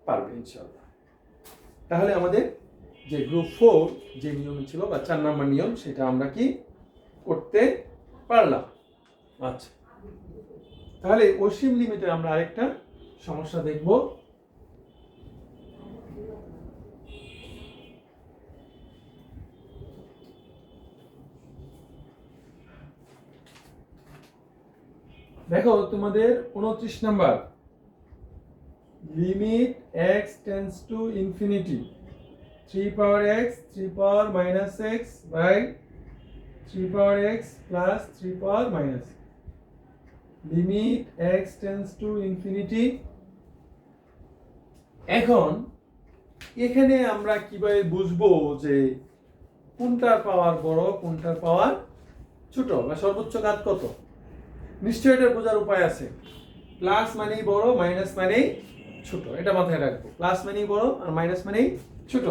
পারবে ইনশাআল্লাহ। তাহলে আমাদের যে গ্রুপ 4 যে নিয়ম ছিল বা 4 নাম্বার নিয়ম সেটা আমরা কি করতে পারলাম। আচ্ছা, তাহলে অসীম লিমিটের আমরা আরেকটা সমস্যা দেখব। দেখো তোমাদের 29 number, limit x tends to infinity 3 power x 3 power minus x by 3 power x plus 3 power minus, limit x tends to infinity. এখন এখানে আমরা কিভাবে বুঝবো যে কোনটার পাওয়ার বড় কোনটার পাওয়ার ছোট বা সর্বোচ্চ ঘাত কত। নিশ্চয়ই এটা বোঝার উপায় আছে। প্লাস মানেই বড়, মাইনাস মানেই ছোট, এটা মাথায় রাখবো। প্লাস মানেই বড় আর মাইনাস মানেই ছোট।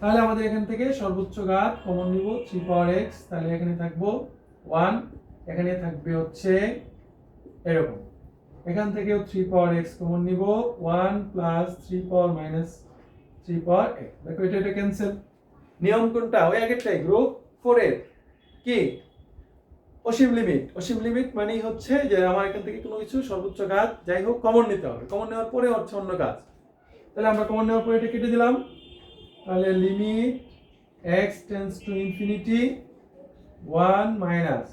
তাহলে আমাদের এখান থেকে সর্বোচ্চ ঘাত কমন নিব 3 পাওয়ার x, তাহলে এখানে থাকবো 1, এখানে থাকবে হচ্ছে এরকম। এখান থেকেও 3 পাওয়ার x কমন নিব, 1 plus 3 power minus 3 power x। দেখো এটা ক্যান্সেল। নিয়ম কোনটা? ওই আগেরটাই, গ্রুপ 4 এর কি অসীম লিমিট। অসীম লিমিট মানেই হচ্ছে যে আমার এখান থেকে কোনো কিছু সর্বোচ্চ ঘাত যাই হোক কমন নিতে হবে, কমন নেওয়ার পরে হচ্ছে অন্য কাজ। তাহলে আমরা কমন নেওয়ার পরে এটা কেটে দিলাম। তাহলে limit x tends to infinity 1 minus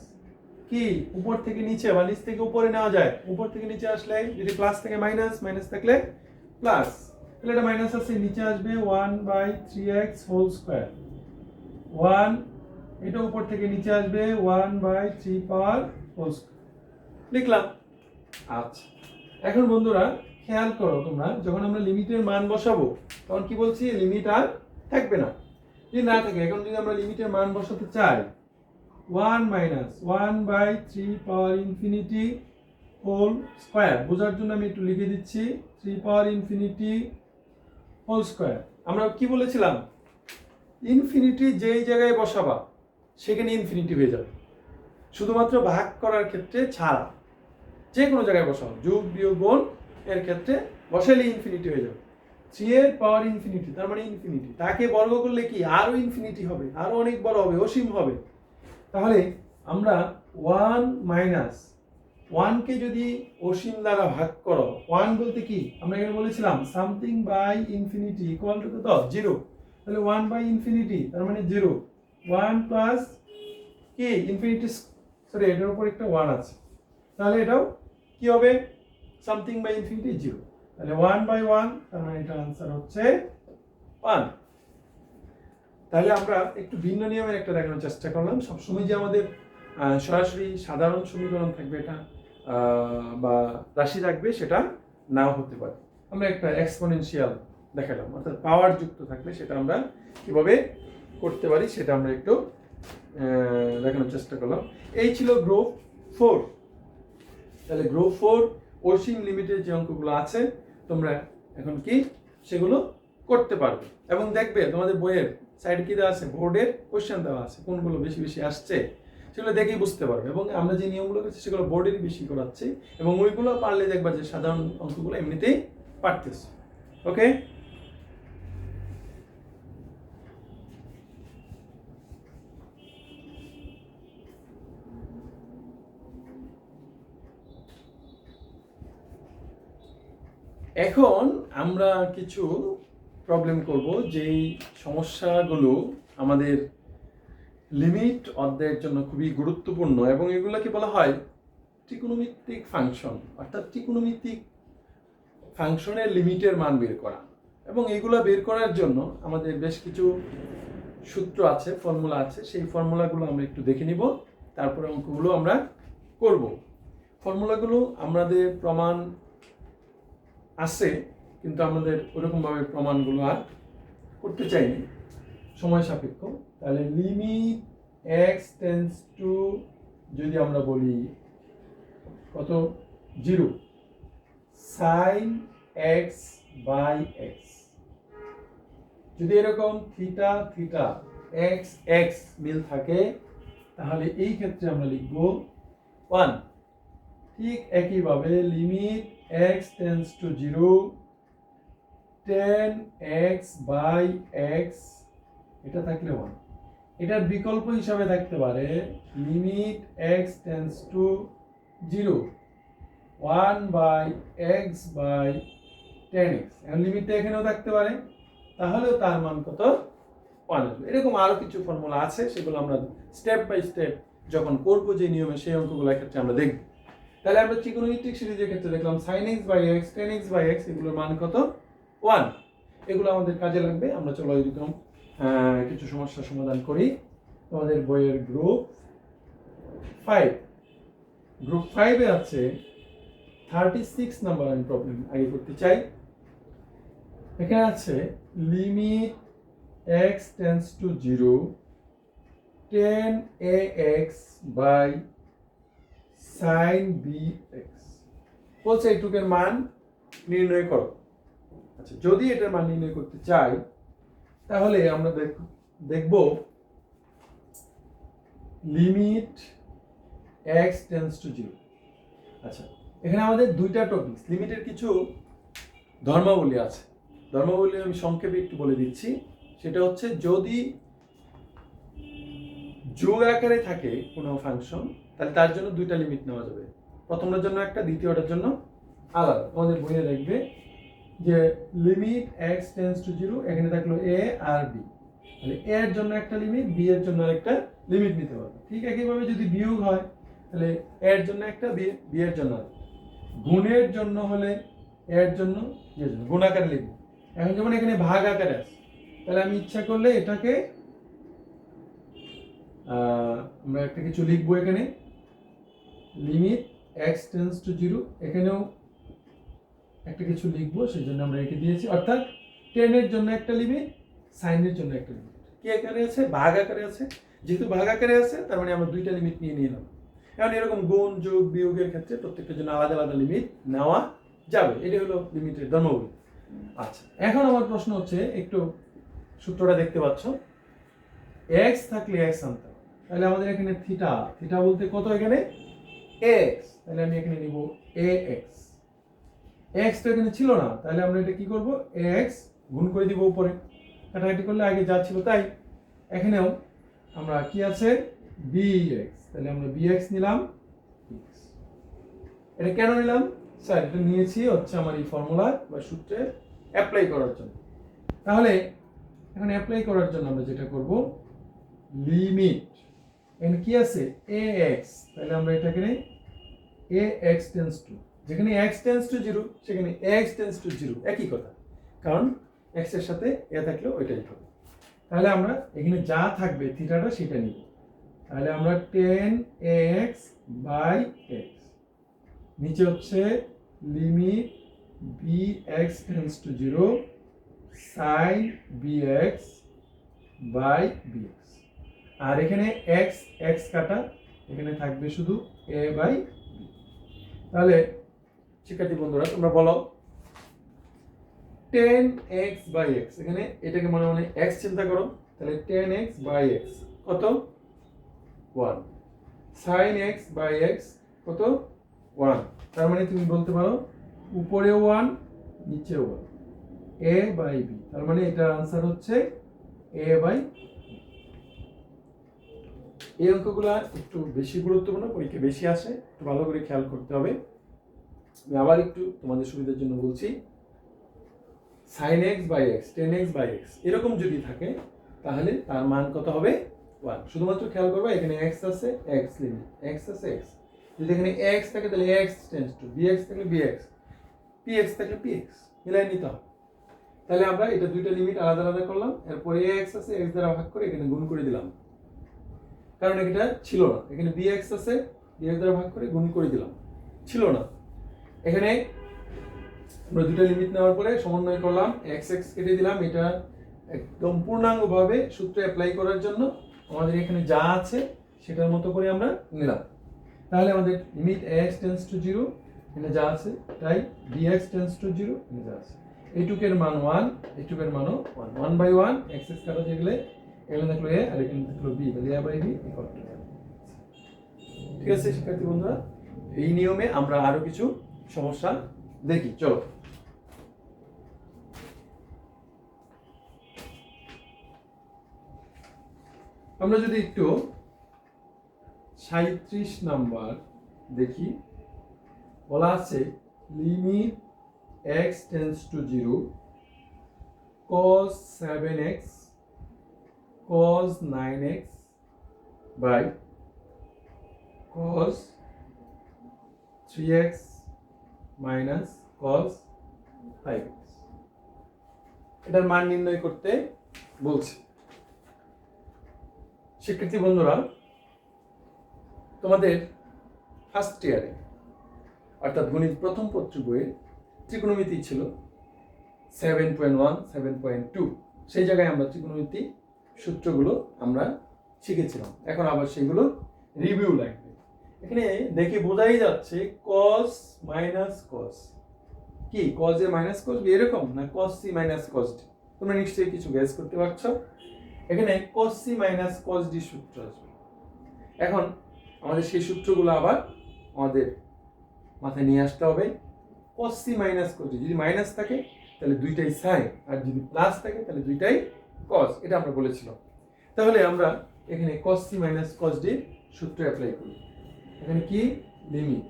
কি উপর থেকে নিচে বা নিচ থেকে উপরে নেওয়া যায়। উপর থেকে নিচে আসলে যদি প্লাস থেকে মাইনাস, মাইনাস থাকলে প্লাস, তাহলে এটা মাইনাস আছে, নিচে আসবে 1/3x হোল স্কয়ার। 1, এটা উপর থেকে নিচে আসবে 1/3 পাওয়ার হোল স্কয়ার লিখলাম। আচ্ছা, এখন বন্ধুরা খেয়াল করো তোমরা, যখন আমরা লিমিটের মান বসাবো তখন কি বলছি, লিমিট আর থাকবে না। যদি না থাকে, এখন যদি আমরা লিমিটের মান বসাতে চাই 1 minus 1/3 power infinity whole square, বোঝার জন্য আমি একটু লিখে দিচ্ছি 3 পাওয়ার ইনফিনিটি হোল স্কয়ার। আমরা কি বলেছিলাম, ইনফিনিটি যেই জায়গায় বসাবা সেখানে ইনফিনিটি হয়ে যাবে, শুধুমাত্র ভাগ করার ক্ষেত্রে ছাড়া। যে কোনো জায়গায় বসাও, যোগ বিয়োগ গুণ এর ক্ষেত্রে বসাইলে ইনফিনিটি হয়ে যাবে। 3 এর পাওয়ার ইনফিনিটি তার মানে ইনফিনিটি, তাকে বর্গ করলে কি আরো ইনফিনিটি হবে, আরো অনেক বড় হবে, অসীম হবে। তাহলে আমরা 1 মাইনাস 1 কে যদি অসীম দ্বারা ভাগ করো, 1 বলতে কি আমরা এখানে বলেছিলাম something by infinity equal to কত 0, তাহলে 1/ইনফিনিটি তার মানে 0, 1 প্লাস কি ইনফিনিটি, সরি এটার উপর একটা 1 আছে, তাহলে এটাও কি হবে সামথিং বাই ইনফিনিটি 0, তাহলে 1/1 তার মানে এটা आंसर হচ্ছে 1। তাহলে আমরা একটু ভিন্ন নিয়মের একটা দেখানোর চেষ্টা করলাম। সবসময় যে আমাদের সরাসরি সাধারণ সমীকরণ থাকবে এটা বা রাশি থাকবে সেটা নাও হতে পারে। আমরা একটা এক্সপোনেনশিয়াল দেখালাম, অর্থাৎ পাওয়ার যুক্ত থাকলে সেটা আমরা কিভাবে করতে পারি সেটা আমরা একটু দেখানোর চেষ্টা করলাম। এই ছিল গ্রুপ 4। তাহলে গ্রুপ 4 অসীম লিমিটের যে অঙ্কগুলো আছে তোমরা এখন কি সেগুলো করতে পারবে, এবং দেখবে তোমাদের বইয়ের সাইড কি দেওয়া আছে, বোর্ডের কোশ্চেন দেওয়া আছে, কোনগুলো বেশি বেশি আসছে সেগুলো দেখেই বুঝতে পারবে। এবং আমরা যে নিয়মগুলো করছি সেগুলো বোর্ডেরই বেশি করাচ্ছি, এবং ওইগুলো পারলে দেখবা যে সাধারণ অঙ্কগুলো এমনিতেই পারতেছে। ওকে, এখন আমরা কিছু প্রবলেম করব যেই সমস্যাগুলো আমাদের লিমিট অধ্যায়ের জন্য খুবই গুরুত্বপূর্ণ, এবং এগুলোকে বলা হয় ত্রিকোণমিতিক ফাংশন, অর্থাৎ ত্রিকোণমিতিক ফাংশনের লিমিটের মান বের করা। এবং এগুলো বের করার জন্য আমাদের বেশ কিছু সূত্র আছে, ফর্মুলা আছে, সেই ফর্মুলাগুলো আমরা একটু দেখে নিব, তারপরে অঙ্কগুলো আমরা করব। ফর্মুলাগুলো আমাদের প্রমাণ আছে, কিন্তু আমাদের ওরকমভাবে প্রমাণগুলো আর করতে চাইনি, সময় সাপেক্ষ। তাহলে লিমিট x টেন্ডস টু, যদি আমরা বলি কত 0, sin x বাই x, যদি এরকম থিটা থিটা x x মিল থাকে তাহলে এই ক্ষেত্রে আমরা লিখব 1। ঠিক একইভাবে limit x tends to 0, tan x by x, এটা থাকলে 1। এটার বিকল্প হিসাবে থাকতে পারে limit x tends to 0, 1/x by tan x, এখন লিমিটটা এখানেও থাকতে পারে, তাহলেও তার মান কত 1 আসবে। এরকম আরো কিছু ফর্মুলা আছে, সেগুলো আমরা স্টেপ বাই স্টেপ যখন করব যে নিয়মে সেই অঙ্কগুলোর ক্ষেত্রে আমরা দেখব। তাহলে আমরা ত্রিকোণমিতিক সিরিজের ক্ষেত্রে দেখলাম sin x by x, tan x by x, এগুলোর মান কত 1। এগুলো আমাদের কাজে লাগবে। আমরা চলো এরকম কিছু সমস্যার সমাধান করি। তোমাদের বইয়ের গ্রুপ 5, গ্রুপ 5 এ আছে 36 নাম্বার আমি প্রবলেম আগে করতে চাই। এখানে আছে limit x tends to 0, tan a x by sine b x বলছে এইটুকের মান নির্ণয় করো। আচ্ছা, যদি এটার মান নির্ণয় করতে চাই তাহলে আমরা দেখব limit x tends to zero. আচ্ছা, এখানে আমাদের দুইটা টপিক, লিমিটের কিছু ধর্মাবলী আছে। ধর্মাবলী আমি সংক্ষেপে একটু বলে দিচ্ছি। সেটা হচ্ছে যদি যোগ আকারে থাকে কোনো ফাংশন তাহলে তার জন্য দুইটা লিমিট নেওয়া যাবে, প্রথমটার জন্য একটা, দ্বিতীয়টার জন্য আলাদা। আমাদের বইয়ে দেখবে যে limit x tends to zero, এখানে থাকলো এ আর বি, তাহলে এ এর জন্য একটা লিমিট, বি এর জন্য একটা লিমিট নিতে পারবে। ঠিক একইভাবে যদি বিয়োগ হয় তাহলে এ এর জন্য একটা, বি এর জন্য একটা। গুণের জন্য হলে এর জন্য গুণ আকারে লিখব। এখন যেমন এখানে ভাগ আকারে আছে, তাহলে আমি ইচ্ছা করলে এটাকে আমরা একটা কিছু লিখবো এখানে, limit x tends to zero, এখানেও একটা কিছু লিখবো, সেই জন্য আমরা একে দিয়েছি। অর্থাৎ টেনের জন্য একটা লিমিট, সাইনের জন্য একটা লিমিট। কি আকারে আছে? ভাগ আকারে আছে। যেহেতু ভাগ আকারে আছে তার মানে আমরা দুইটা লিমিট নিয়ে নিলাম। এখন এরকম গুণ যোগ বিয়োগের ক্ষেত্রে প্রত্যেকটার জন্য আলাদা আলাদা লিমিট নেওয়া যাবে। এটা হলো লিমিটের ধর্মাবলী। আচ্ছা, এখন আমার প্রশ্ন হচ্ছে, একটু সূত্রটা দেখতে পাচ্ছ, এক্স থাকলে এক্স আনতে হবে, তাহলে আমাদের এখানে থিটা, থিটা বলতে কত এখানে এক্স, তাহলে আমি এখানে নিব এ এক্স। এক্স তো এখানে ছিল না, তাহলে আমরা এটা কি করব, এক্স গুণ করে দিব উপরে, কাটাকাটি করলে আগে যা ছিল তাই। এখানেও আমরা কি আছে বি এক্স, তাহলে আমরা বি এক্স নিলাম। এটা কেন নিলাম স্যার? এটা নিয়েছি হচ্ছে আমার এই ফর্মুলা বা সূত্রে অ্যাপ্লাই করার জন্য। তাহলে এখন অ্যাপ্লাই করার জন্য আমরা যেটা করব, লিমিট এখানে কি আছে এ এক্স, তাহলে আমরা এটাকে এ এক্স টেন্স টু, যেখানে এক্স টেন্স টু জিরো সেখানে এক্স টেন্স টু জিরো, একই কথা, কারণ এক্স এর সাথে এ থাকলেও ওইটাই হবে। তাহলে আমরা এখানে যা থাকবে থিটাটা সেটা নিব। তাহলে আমরা টেন এক্স বাই এক্স, নিচে হচ্ছে limit b x tends to zero sine b x by b x, আর এখানে এক্স এক্স কাটা, এখানে থাকবে শুধু এ বাই বি। তাহলে শিক্ষার্থী বন্ধুরা তোমরা বলো, টেন এক্স বাই এক্স, এখানে এটাকে মনে মনে এক্স চিন্তা করো, তাহলে টেন এক্স বাই এক্স কত 1, সাইন এক্স বাই এক্স কত 1, তার মানে তুমি বলতে পারো উপরে 1 নিচে 1, এ বাই বি, তার মানে এটার আনসার হচ্ছে এ বাই। এই অঙ্কগুলো একটু বেশি গুরুত্বপূর্ণ, পরীক্ষা বেশি আসে, একটু ভালো করে খেয়াল করতে হবে। আমি আবার একটু তোমাদের সুবিধার জন্য বলছি, sine x by x, tan x by x এরকম যদি থাকে তাহলে তার মান কত হবে 1। শুধুমাত্র খেয়াল করবে এখানে এক্স আছে, এক্স লিমিট এক্স আছে এক্স, যদি এখানে এক্স থাকে তাহলে x tends to b x থাকলে বি এক্স, পি এক্স থাকলে পি এক্স, মিলাই নিতে হবে। তাহলে আমরা এটা দুইটা লিমিট আলাদা আলাদা করলাম, এরপরে এ এক্স আছে, এক্স দ্বারা ভাগ করে এখানে গুণ করে দিলাম, কারণ এটা ছিল না। এখানে বি এক্স আছে, বি এক্স দ্বারা ভাগ করে গুণ করে দিলাম, ছিল না। এখানে আমরা দুটো লিমিট নেওয়ার পরে সমন্বয় করলাম, এক্স এক্স কেটে দিলাম। এটা একদম পূর্ণাঙ্গভাবে সূত্র অ্যাপ্লাই করার জন্য আমাদের এখানে যা আছে সেটার মতো করে আমরা নিলাম। তাহলে আমাদের limit x tends to zero, এখানে যা আছে তাই b x tends to zero, এখানে যা আছে এইটুকের মান 1, এইটুকের মানও 1, 1 বাই 1 এক্স এক্স কাটা যেগুলো, এখানে থাকলো এ আর এখানে থাকলো বি, তাহলে এ বাই বি ইকুয়াল টু। ঠিক আছে শিক্ষার্থী বন্ধুরা, এই নিয়মে আমরা আরো কিছু সমস্যা দেখি, চলো। আমরা যদি একটু 37 নাম্বার দেখি, বলা আছে limit x tends to zero cos 7x cos 9x by cos 3x minus cos 5x, এটার মান নির্ণয় করতে বলছে। শিক্ষার্থী বন্ধুরা, তোমাদের ফার্স্ট ইয়ারে অর্থাৎ গণিত প্রথম পত্র বইয়ে ত্রিকোণমিতি ছিল 7.1, 7.2, সেই জায়গায় আমরা ত্রিকোণমিতি সূত্রগুলো আমরা শিখেছিলাম, এখন আবার সেগুলো রিভিউ লাগবে। এখানে দেখে বোঝাই যাচ্ছে cos মাইনাস cos, কি cos এ মাইনাস cos b এরকম, না cos c minus cos d? তোমরা নিশ্চয়ই কিছু গেস করতে পারছো। এখানে cos c minus cos d সূত্র আসবে। এখন আমাদের সেই সূত্রগুলো আবার আমাদের মাথায় নিয়ে আসতে হবে। cos c minus cos d, যদি মাইনাস থাকে তাহলে দুইটাই সাইন, আর যদি প্লাস থাকে তাহলে দুইটাই cos, এটা আমরা বলেছিলাম। তাহলে আমরা এখানে cos c minus cos d সূত্র অ্যাপ্লাই করি। এখানে কি লিমিট,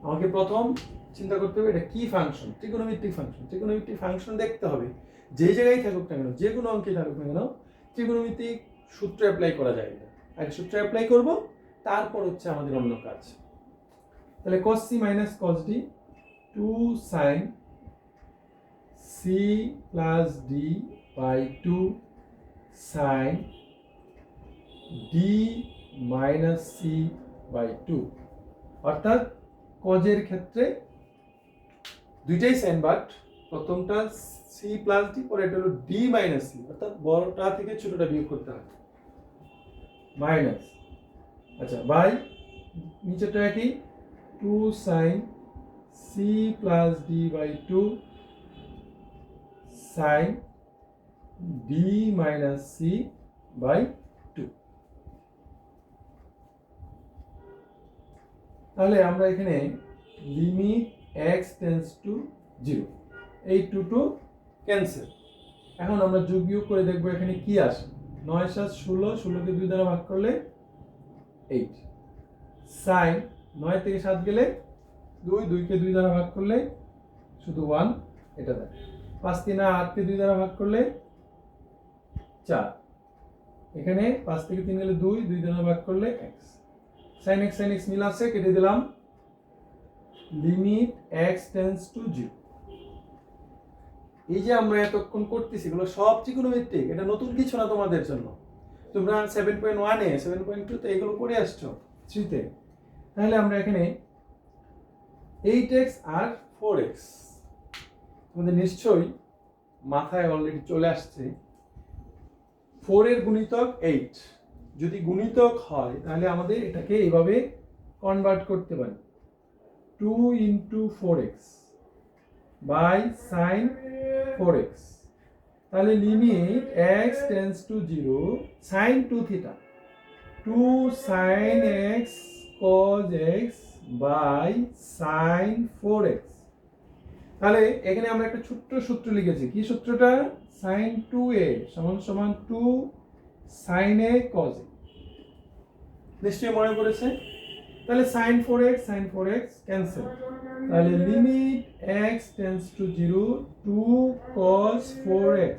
আমাকে প্রথম চিন্তা করতে হবে এটা কি ফাংশন, ত্রিকোণমিতিক ফাংশন। ত্রিকোণমিতিক ফাংশন দেখতে হবে যে জায়গায় থাকুক না কেন, যে কোনো অঙ্কে থাকুক না কেন, ত্রিকোণমিতিক সূত্র অ্যাপ্লাই করা যায় না। আগে সূত্র অ্যাপ্লাই করব, তারপর হচ্ছে আমাদের অন্য কাজ। তাহলে cos c minus cos d 2 sin c plus d by 2 sin d minus c by 2, অর্থাৎ cos এর ক্ষেত্রে দুইটাই সাইন, বাট প্রথমটা c প্লাস d, পরে এটা হলো d মাইনাস c, অর্থাৎ বড়টা থেকে ছোটটা বিয়োগ করতে হবে, মাইনাস। আচ্ছা, বাই নিচেটা কি 2 sin c plus d by 2 sin d minus c by 2। তাহলে আমরা এখানে লিমিট x টেন্স টু 0, এই 2 টু ক্যান্সেল। এখন আমরা যোগ বিয়োগ করে দেখব এখানে কি আসে। 9 7 16, 16 কে 2 দ্বারা ভাগ করলে 8, sin 9 থেকে 7 গেলে 2, 2 কে 2 দ্বারা ভাগ করলে শুধু 1, এটা দেয়। 5 3 8 কে 2 দ্বারা ভাগ করলে 4, এখানে 5 থেকে 3 গেলে 2, 2 দ্বারা ভাগ করলে x, sin x মিল আছে, কেটে দিলাম। Limit x tends to 0। এই যে আমরা এতক্ষণ করতেছি এগুলো সব ত্রিকোণমিতিক, এটা নতুন কিছু না তোমাদের জন্য। তোমরা 7.1 এ 7.2 তে এগুলো করে আসছো 3 তে। তাহলে আমরা এখানে 8x আর 4x, তোমাদের নিশ্চয়ই মাথায় অলরেডি চলে আসছে। 4 এর গুণিতক 8 যদি গুণিতক হয় তাহলে আমাদের এটাকে এইভাবে কনভার্ট করতে পারি, 2 into 4x by sin 4x। তাহলে limit x tends to 0 sin 2 theta, 2 sin x cos x by sin 4x। তাহলে এখানে আমরা একটা ছোট্ট সূত্র লিখেছি, কি সূত্রটা? sin 2a সমান সমান 2 sin a cos a, নিশ্চয়ই মনে পড়েছে। তাহলে sin 4x ক্যান্সেল, তাহলে limit x tends to 0 2 cos 4x